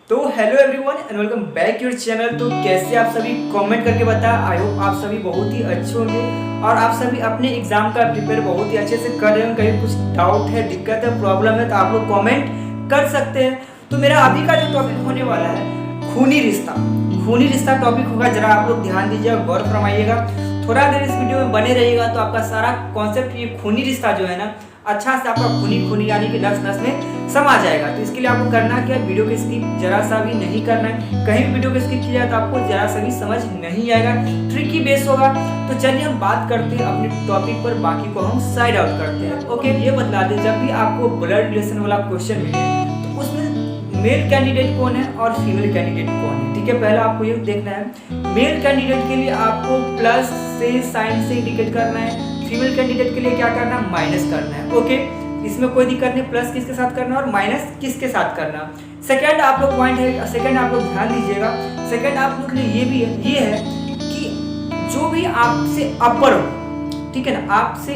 तो hello everyone and welcome back your channel. तो कैसे आप सभी कमेंट करके बता। आई होप आप सभी बहुत ही अच्छे होंगे और आप सभी अपने एग्जाम का प्रिपेयर बहुत ही अच्छे से कर रहे हैं। कहीं कुछ डाउट है, दिक्कत है, प्रॉब्लम है तो आप लोग कमेंट कर सकते हैं। तो मेरा अभी का जो टॉपिक होने वाला है खूनी रिश्ता। खूनी रिश्ता टॉपिक होगा, जरा आप लोग ध्यान दीजिएगा, गौर फरमाइएगा, थोड़ा देर इस वीडियो में बने रहिएगा तो आपका सारा कॉन्सेप्ट ये खूनी रिश्ता जो है ना अच्छा से आपका खूनी खूनी यानी कि नस नस में समा जाएगा। तो इसके लिए आपको करना क्या है, वीडियो को स्किप जरा सा भी नहीं करना है। कहीं भी वीडियो को स्किप किया तो आपको जरा सा भी समझ नहीं आएगा, ट्रिकी बेस होगा। तो चलिए हम बात करते हैं अपने टॉपिक पर, बाकी को हम साइड आउट करते हैं। ओके, ये बतला दें, जब भी आपको ब्लड रिलेशन वाला क्वेश्चन मिले तो उसमें मेल कैंडिडेट कौन है और फीमेल कैंडिडेट कौन है। ठीक है, पहले आपको ये देखना है मेल कैंडिडेट के लिए आपको प्लस से साइन से इंडिकेट करना है, फीमेल कैंडिडेट के लिए क्या करना है, माइनस करना है। ओके, इसमें कोई दिक्कत नहीं, प्लस किसके साथ करना है और माइनस किसके साथ करना। सेकंड आप लोग पॉइंट है, सेकंड आप लोग ध्यान दीजिएगा, सेकंड आप लोग के लिए ये है कि जो भी आपसे अपर हो, ठीक है ना, आपसे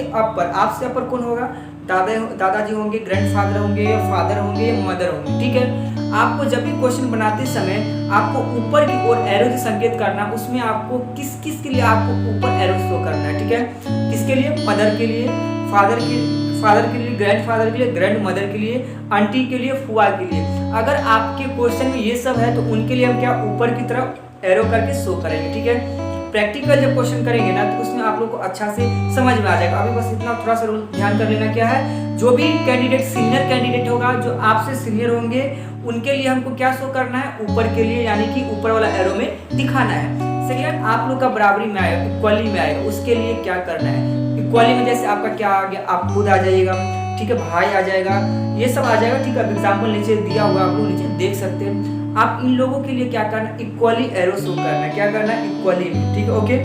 अपर कौन होगा, दादाजी होंगे, ग्रैंडफादर होंगे, या फादर होंगे, या मदर होंगे। ठीक है, आपको जब भी क्वेश्चन बनाते समय आपको ऊपर की ओर एरो से संकेत करना, उसमें आपको किस किस के लिए आपको ऊपर एरो शो करना है। ठीक है, किसके लिए, मदर के लिए, फादर के लिए, ग्रैंडफादर के लिए, ग्रैंड मदर के लिए, आंटी के लिए, फुआ के लिए। अगर आपके क्वेश्चन में ये सब है तो उनके लिए हम क्या ऊपर की तरफ एरो करके शो करेंगे। ठीक है, प्रैक्टिकल जब क्वेश्चन करेंगे ना तो उसमें आप लोग को अच्छा से समझ में आ जाएगा। अभी बस इतना थोड़ा सा ध्यान कर लेना क्या है, जो भी कैंडिडेट सीनियर कैंडिडेट होगा, जो आपसे सीनियर होंगे, उनके लिए हमको क्या शो करना है, ऊपर के लिए, यानी कि ऊपर वाला एरो में दिखाना है। सेकंड आप लोग का बराबरी में आएगा, इक्वली में आएगा, उसके लिए क्या करना है, इक्वली में जैसे आपका क्या आ गया, आप खुद आ जाइएगा, ठीक है, भाई आ जाएगा, ये सब आ जाएगा। ठीक है, एग्जाम्पल नीचे दिया हुआ आप लोग नीचे देख सकते हैं। आप इन लोगों के लिए क्या करना, इक्वली एरो शो करना है, क्या करना है, इक्वली में। ठीक है, ओके।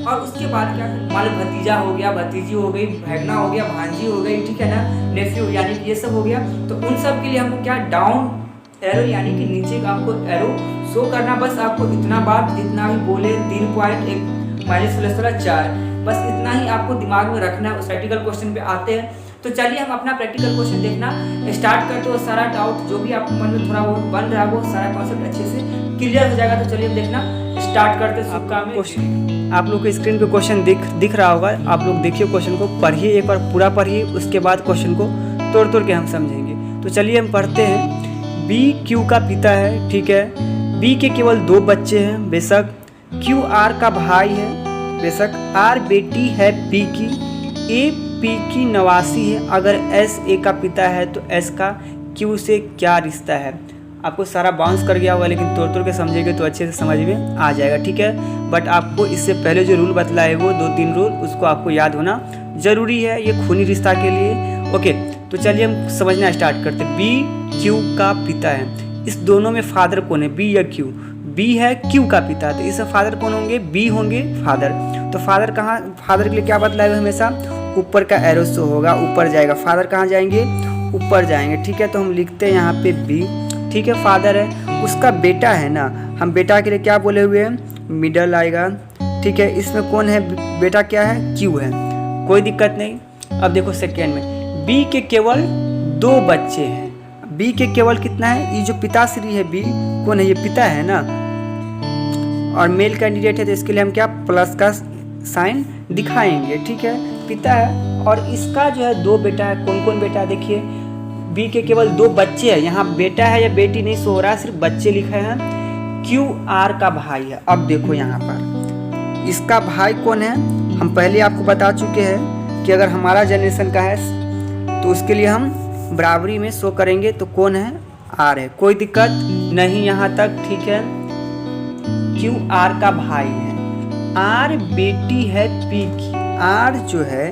और उसके बाद क्या करना, मान लो भतीजा हो गया, भतीजी हो गई, भैगना हो गया, भांजी हो गई, ठीक है ना, नेफ्यू, यानी कि ये सब हो गया। तो उन सब के लिए हमको क्या, डाउन एरो यानी कि नीचे का आपको एरो शो करना। बस आपको इतना बात जितना भी बोले 3.1 माइनस प्लस वाला 4, बस इतना ही आपको दिमाग में रखना है। उस प्रैक्टिकल क्वेश्चन पे आते हैं। तो चलिए हम अपना प्रैक्टिकल क्वेश्चन देखना स्टार्ट करते हो। सारा डाउट जो भी आपको मन में थोड़ा बहुत बन रहा है वो सारा कॉन्सेप्ट अच्छे से क्लियर हो जाएगा। तो चलिए हम देखना स्टार्ट करते हैं। शुभ काम क्वेश्चन आप लोग को स्क्रीन पे क्वेश्चन दिख रहा होगा, आप लोग देखिए, क्वेश्चन को पढ़िए, एक बार पूरा पढ़िए, उसके बाद क्वेश्चन को तोड़ तोड़ के हम समझेंगे। तो चलिए हम पढ़ते हैं। बी क्यू का पिता है, ठीक है, बी के केवल 2 बच्चे हैं, बेशक क्यू आर का भाई है, बेशक आर बेटी है पी की, ए पी की नवासी है। अगर एस ए का पिता है तो एस का क्यू से क्या रिश्ता है। आपको सारा बाउंस कर गया होगा, लेकिन तोड़ तोड़ के समझेंगे तो अच्छे से समझ में आ जाएगा। ठीक है, बट आपको इससे पहले जो रूल बतलाए वो 2-3 रूल उसको आपको याद होना जरूरी है, ये खूनी रिश्ता के लिए। ओके, तो चलिए हम समझना स्टार्ट करते हैं। बी क्यू का पिता है, इस दोनों में फादर कौन है, बी या क्यू। बी है क्यू का पिता, तो इसमें फादर कौन होंगे, बी होंगे फादर। तो फादर कहाँ, फादर के लिए क्या बतलाए हुए, हमेशा ऊपर का एरो शो होगा, ऊपर जाएगा। फादर कहाँ जाएंगे, ऊपर जाएंगे। ठीक है, तो हम लिखते हैं यहाँ पे बी, ठीक है, फादर है। उसका बेटा है ना, हम बेटा के लिए क्या बोले हुए हैं, मिडल आएगा। ठीक है, इसमें कौन है, बेटा क्या है, क्यू है, कोई दिक्कत नहीं। अब देखो सेकेंड में बी के केवल 2 बच्चे हैं। बी के केवल कितना है, ये जो पिताश्री है बी कौन है, ये पिता है ना, और मेल कैंडिडेट है तो इसके लिए हम क्या प्लस का साइन दिखाएंगे। ठीक है, पिता है और इसका जो है 2 बेटा है। कौन कौन बेटा है, देखिए बी के केवल 2 बच्चे हैं, यहाँ बेटा है या बेटी नहीं सो रहा है, सिर्फ बच्चे लिखे हैं। क्यू आर का भाई है। अब देखो यहाँ पर इसका भाई कौन है, हम पहले आपको बता चुके हैं कि अगर हमारा जनरेशन का है तो उसके लिए हम बराबरी में शो करेंगे। तो कौन है, आर है, कोई दिक्कत नहीं यहाँ तक। ठीक है, क्यू आर का भाई है, आर बेटी है पी की। आर जो है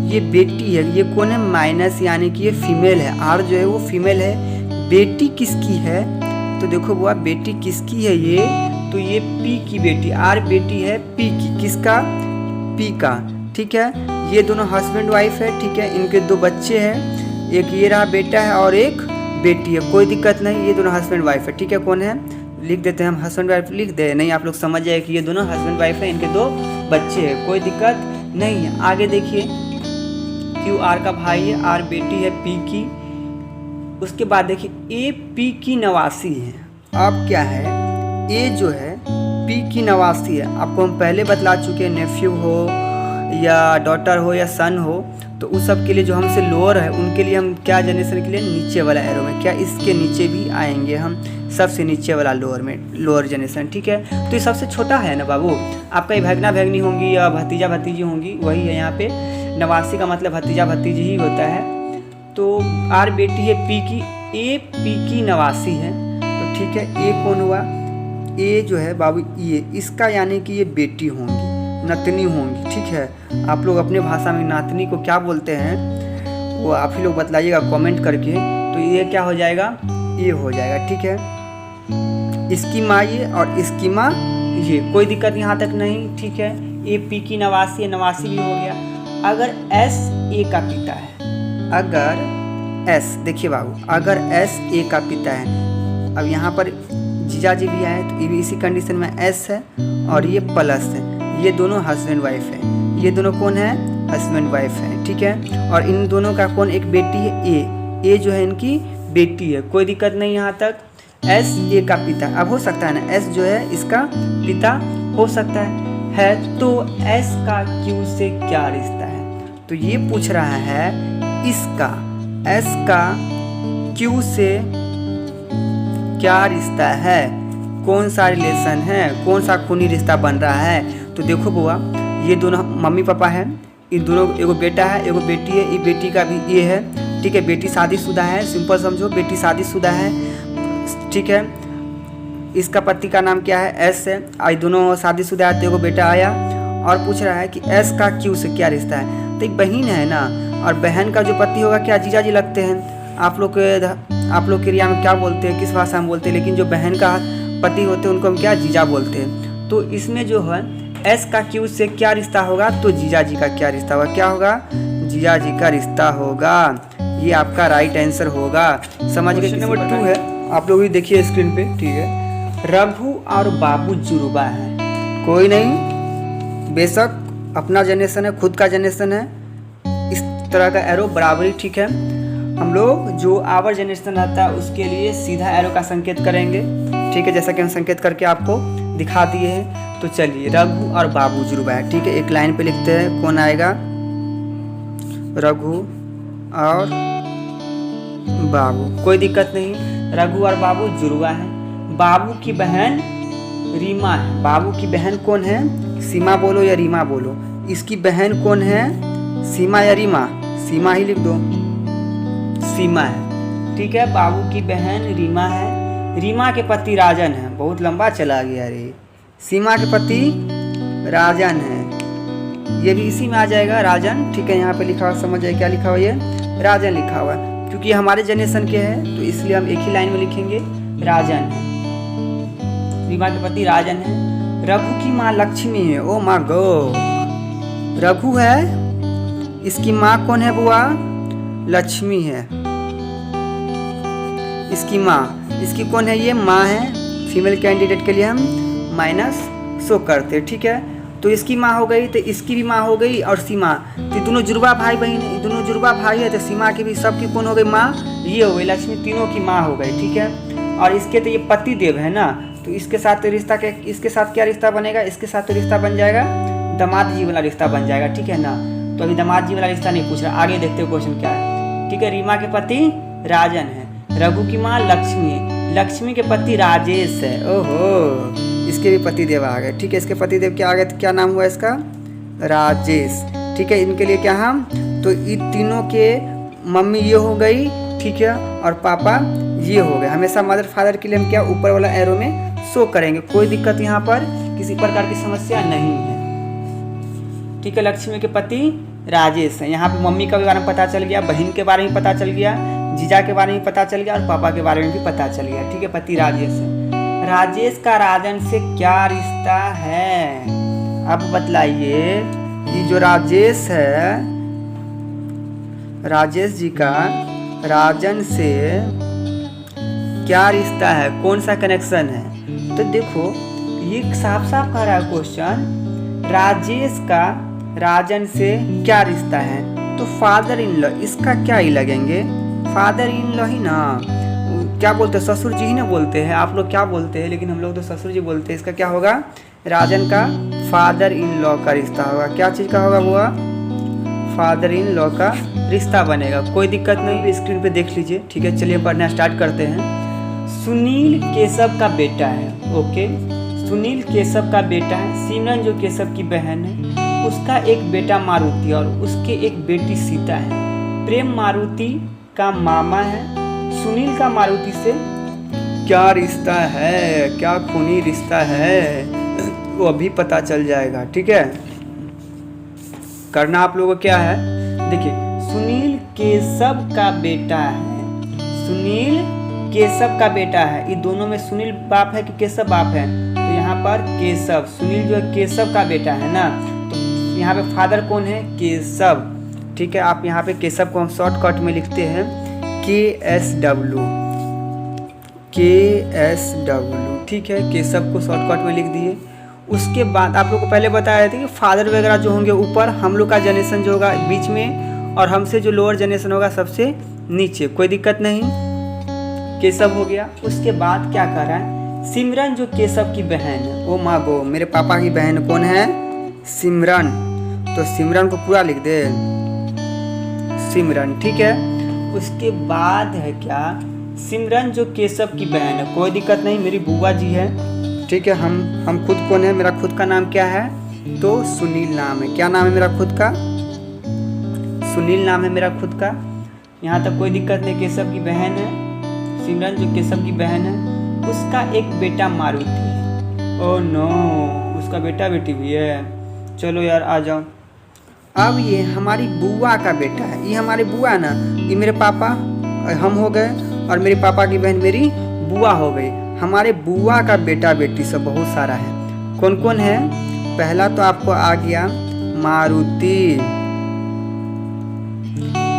ये बेटी है, ये कौन है, माइनस, यानी कि ये फीमेल है। आर जो है वो फीमेल है। बेटी किसकी है, तो देखो बुआ बेटी किसकी है, ये तो ये पी की बेटी, आर बेटी है पी की, किसका, पी का। ठीक है, ये दोनों हस्बैंड वाइफ है। ठीक है, इनके 2 बच्चे हैं, एक ये रहा बेटा है और एक बेटी है, कोई दिक्कत नहीं, ये दोनों हस्बैंड वाइफ है। ठीक है, कौन है, लिख देते हैं हम हस्बैंड वाइफ, लिख दे, नहीं आप लोग समझ जाए कि ये दोनों हस्बैंड वाइफ है, इनके 2 बच्चे हैं, कोई दिक्कत नहीं है। आगे देखिए, क्यू आर का भाई है, आर बेटी है पी की। उसके बाद देखिए ए पी की नवासी है, अब क्या है, ए जो है पी की नवासी है। आपको हम पहले बतला चुके हैं, नेफ्यू हो या डॉटर हो या सन हो, तो उस सब के लिए जो हमसे लोअर है उनके लिए हम क्या जनरेशन के लिए नीचे वाला एरो में, क्या इसके नीचे भी आएंगे हम, सबसे नीचे वाला लोअर में, लोअर जनरेशन। ठीक है, तो ये सबसे छोटा है ना बाबू। आपका ये भगना भगनी होंगी या भतीजा भतीजी होंगी, वही है यहाँ पे। नवासी का मतलब भतीजा भतीजी ही होता है। तो आर बेटी है पी की, ए पी की नवासी है। तो ठीक है, ए कौन हुआ, ए जो है बाबू ये इसका यानी कि ये बेटी होंगी, नतनी होंगी। ठीक है, आप लोग अपने भाषा में नातनी को क्या बोलते हैं वो आप ही लोग बतलाइएगा कमेंट करके। तो ये क्या हो जाएगा, ये हो जाएगा। ठीक है, इसकी माँ ये और इसकी माँ ये, कोई दिक्कत यहाँ तक नहीं। ठीक है, ए पी की नवासी है, नवासी भी हो गया। अगर एस ए का पिता है, अगर एस, देखिए बाबू, अगर एस ए का पिता है, अब यहाँ पर जीजा जी भी आए तो ये भी इसी कंडीशन में एस है और ये प्लस है, ये दोनों हस्बैंड वाइफ है। ये दोनों कौन है, हस्बैंड वाइफ है। ठीक है, और इन दोनों का कौन, एक बेटी है ए, ए जो है इनकी बेटी है। कोई दिक्कत नहीं यहाँ तक। एस ए का पिता, अब हो सकता है ना, एस जो है इसका पिता हो सकता है। तो एस का क्यू से क्या रिश्ता है, तो ये पूछ रहा है इसका एस का क्यू से क्या रिश्ता है, कौन सा रिलेशन है, कौन सा खूनी रिश्ता बन रहा है। तो देखो बुआ, ये दोनों मम्मी पापा हैं, इन दोनों, एगो बेटा है एगो बेटी है, ये बेटी का भी ये है। ठीक है, बेटी शादीशुदा है, सिंपल समझो, बेटी शादीशुदा है। ठीक है, इसका पति का नाम क्या है, एस है, आज दोनों शादीशुदा है, तो एगो बेटा आया और पूछ रहा है कि एस का क्यू से क्या रिश्ता है। तो एक बहन है ना, और बहन का जो पति होगा क्या जीजा जी लगते हैं। आप लोग के एरिया में क्या बोलते हैं, किस भाषा में बोलते हैं, लेकिन जो बहन का पति होते हैं उनको हम क्या जीजा बोलते हैं। तो इसमें जो है एस का क्यू से क्या रिश्ता होगा, तो जीजा जी का क्या रिश्ता होगा, क्या होगा, जीजा जी का रिश्ता होगा। ये आपका राइट आंसर होगा। समझ गए। नंबर 2 है, आप लोग भी देखिए स्क्रीन पे। ठीक है, रघु और बाबू जुड़वा है, कोई नहीं, बेशक अपना जनरेशन है, खुद का जनरेशन है, इस तरह का एरो बराबरी। ठीक है, हम लोग जो आवर जनरेशन रहता है उसके लिए सीधा एरो का संकेत करेंगे। ठीक है, जैसा कि हम संकेत करके आपको दिखा दिए हैं। तो चलिए, रघु और बाबू जुड़वा है। ठीक है, एक लाइन पे लिखते हैं, कौन आएगा, रघु और बाबू, कोई दिक्कत नहीं। रघु और बाबू जुड़वा है। बाबू की बहन रीमा है। बाबू की बहन कौन है, सीमा बोलो या रीमा बोलो, इसकी बहन कौन है, सीमा या रीमा, सीमा ही लिख दो, सीमा है। ठीक है, बाबू की बहन रीमा है। रीमा के पति राजन है, बहुत लंबा चला गया रे, सीमा के पति राजन है, ये भी इसी में आ जाएगा, राजन। ठीक है, यहाँ पे लिखा हुआ, समझ जाए क्या लिखा हुआ, ये राजन लिखा हुआ है, क्योंकि हमारे जनरेशन के हैं तो इसलिए हम एक ही लाइन में लिखेंगे, राजन है, रीमा के पति राजन है। रघु की माँ लक्ष्मी है। ओ माँ गो, रघु है, इसकी माँ कौन है बुआ, लक्ष्मी है, इसकी माँ, इसकी कौन है, ये माँ है। फीमेल कैंडिडेट के लिए हम माइनस शो करते हैं। ठीक है, तो इसकी माँ हो गई, तो इसकी भी माँ हो गई, और सीमा, तो दोनों जुड़वा भाई बहन, दोनों जुड़वा भाई है, तो सीमा की भी, सबकी कौन हो गई, माँ, ये हो गई लक्ष्मी, तीनों की माँ हो गई। ठीक है, और इसके तो ये पति देव है ना, तो इसके साथ तो रिश्ता के, इसके साथ क्या रिश्ता बनेगा, इसके साथ तो रिश्ता बन जाएगा दामाद जी वाला रिश्ता बन जाएगा। ठीक है ना, तो अभी दामाद जी वाला रिश्ता नहीं पूछ रहा, आगे देखते हो क्वेश्चन क्या है। ठीक है, रीमा के पति राजन है, रघु की माँ लक्ष्मी है, लक्ष्मी के पति राजेश है। ओहो, इसके भी पति देव आ गए। ठीक है, इसके पति देव क्या आ गए, तो क्या नाम हुआ इसका, राजेश। ठीक है, इनके लिए क्या हम, तो इन तीनों के मम्मी ये हो गई। ठीक है, और पापा ये हो गए। हमेशा मदर फादर के लिए हम क्या ऊपर वाला एरो में शो करेंगे, कोई दिक्कत यहाँ पर किसी प्रकार की समस्या नहीं है। ठीक है, लक्ष्मी के पति राजेश है। यहाँ पे मम्मी का बारे में पता चल गया, बहन के बारे में पता चल गया, जीजा के बारे में पता चल गया, और पापा के बारे में भी पता चल गया। ठीक है, पति राजेश है। राजेश का राजन से क्या रिश्ता है, अब बतलाइए। ये जो राजेश है, राजेश जी का राजन से क्या रिश्ता है, कौन सा कनेक्शन है। तो देखो, ये साफ साफ कह रहा है क्वेश्चन, राजेश का राजन से क्या रिश्ता है, तो फादर इन लॉ, इसका क्या ही लगेंगे, फादर इन लॉ ही ना, क्या बोलते हैं, ससुर जी ही ना बोलते हैं, आप लोग क्या बोलते हैं, लेकिन हम लोग तो ससुर जी बोलते हैं। इसका क्या होगा, राजन का फादर इन लॉ का रिश्ता होगा। क्या चीज़ का होगा, वो फादर इन लॉ का रिश्ता बनेगा। कोई दिक्कत नहीं है, स्क्रीन पे देख लीजिए। ठीक है, चलिए पढ़ना स्टार्ट करते हैं। सुनील केशव का बेटा है। ओके, सुनील केशव का बेटा है। सिमरन जो केशव की बहन है, उसका एक बेटा मारुति और उसके एक बेटी सीता है। प्रेम मारुति का मामा है। सुनील का मारुति से क्या रिश्ता है, क्या खूनी रिश्ता है, वो अभी पता चल जाएगा। ठीक है, करना आप लोगों को क्या है, देखिए, सुनील केशव का बेटा है। सुनील केशव का बेटा है। ये दोनों में सुनील बाप है कि केशव बाप है, तो यहाँ पर केशव, सुनील जो है केशव का बेटा है ना, तो यहाँ पे फादर कौन है, केशव। ठीक है, आप यहाँ पे केशव को हम शॉर्टकट में लिखते हैं KSW। ठीक है, केशव को शॉर्टकट में लिख दिए। उसके बाद आप लोग को पहले बताया था कि फादर वगैरह जो होंगे ऊपर, हम लोग का जनरेशन जो होगा बीच में, और हमसे जो लोअर जनरेशन होगा सबसे नीचे। कोई दिक्कत नहीं, केशव हो गया। उसके बाद क्या कर रहा है, सिमरन जो केशव की बहन है, ओ माँ गो, मेरे पापा की बहन कौन है, सिमरन। तो सिमरन को पूरा लिख दे, सिमरन। ठीक है, उसके बाद है क्या, सिमरन जो केशव की बहन है, कोई दिक्कत नहीं, मेरी बुआ जी है। ठीक है, हम खुद कौन है, मेरा खुद का नाम क्या है, तो सुनील नाम है। क्या नाम है मेरा खुद का, सुनील नाम है मेरा खुद का। यहाँ तक कोई दिक्कत नहीं, केशव की बहन है, सिमरन जो केशव की बहन है, उसका एक बेटा मारुति है। ओह नो, उसका बेटा बेटी भी है। चलो यार आ जाओ। अब ये हमारी बुआ का बेटा है, ये हमारी बुआ ना, ये मेरे पापा हम हो गए, और मेरे पापा की बहन मेरी बुआ हो गई। हमारे बुआ का बेटा बेटी सब बहुत सारा है। कौन कौन है, पहला तो आपको आ गया मारुति,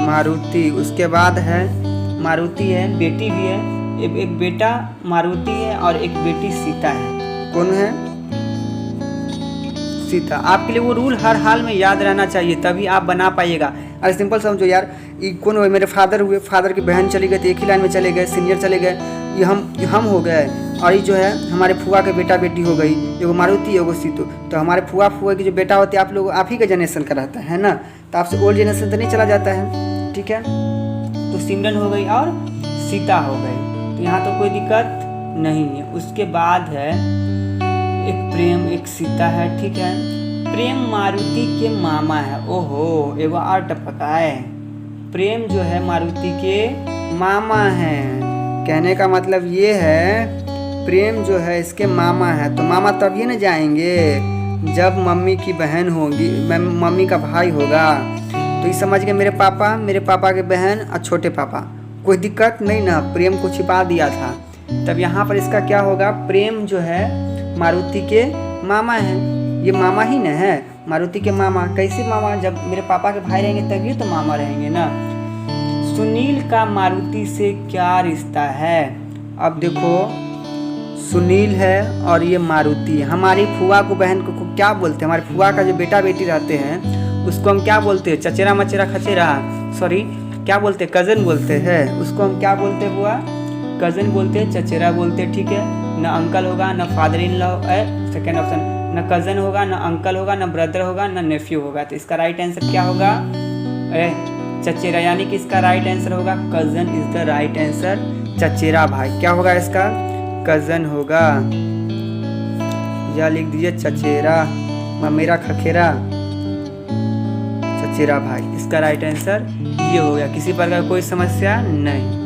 मारुति। उसके बाद है मारुति है, बेटी भी है, एक बेटा मारुति है और एक बेटी सीता है। कौन है, सीता। आपके लिए वो रूल हर हाल में याद रहना चाहिए, तभी आप बना पाइएगा। अरे सिंपल समझो यार, ये कौन हुए, मेरे फादर हुए, फादर की बहन चली गई तो एक ही लाइन में चले गए, सीनियर चले गए, ये हम हो गए। और ये जो है हमारे फुआ के बेटा बेटी हो गई, एगो मारुति एगो सीतू। तो हमारे फुआ की जो बेटा होते हैं, आप लोग आप ही का जनरेशन का रहता है ना, तो आपसे ओल्ड जनरेशन तो नहीं चला जाता है। ठीक है, तो सिमरन हो गई और सीता हो गई, तो यहाँ तो कोई दिक्कत नहीं है। उसके बाद है एक प्रेम, एक सीता है। ठीक है, प्रेम मारुति के मामा है। ओहो, एगो और टपका है, प्रेम जो है मारुति के मामा है। कहने का मतलब ये है, प्रेम जो है इसके मामा है। तो मामा तभी न जाएंगे जब मम्मी की बहन होगी, मम्मी का भाई होगा। तो ये समझ गए, मेरे पापा के बहन और छोटे पापा। कोई दिक्कत नहीं ना, प्रेम को छिपा दिया था। तब यहाँ पर इसका क्या होगा, प्रेम जो है मारुति के मामा है। ये मामा ही न है, मारुति के मामा। कैसे मामा, जब मेरे पापा के भाई रहेंगे तभी तो मामा रहेंगे ना। सुनील का मारुति से क्या रिश्ता है, अब देखो, सुनील है और ये मारुति। हमारी फुआ को बहन को क्या बोलते हैं, हमारे फुआ का जो बेटा बेटी रहते हैं उसको हम क्या बोलते हैं, चचेरा मचेरा खचेरा, सॉरी क्या बोलते हैं, कज़न बोलते हैं। उसको हम क्या बोलते हैं बुआ, कज़न बोलते हैं, चचेरा बोलते हैं। ठीक है, न अंकल होगा, न फादर इन लॉ है, सेकेंड ऑप्शन, न कज़न होगा, न अंकल होगा, न ब्रदर होगा, न नेफ्यू होगा। तो इसका राइट आंसर क्या होगा, चचेरा, यानी कि इसका राइट आंसर होगा cousin is the right answer. चचेरा भाई क्या होगा इसका, कज़न होगा, या लिख दीजिए चचेरा, मेरा खखेरा, चचेरा भाई। इसका राइट आंसर ये हो गया। किसी प्रकार कोई समस्या नहीं।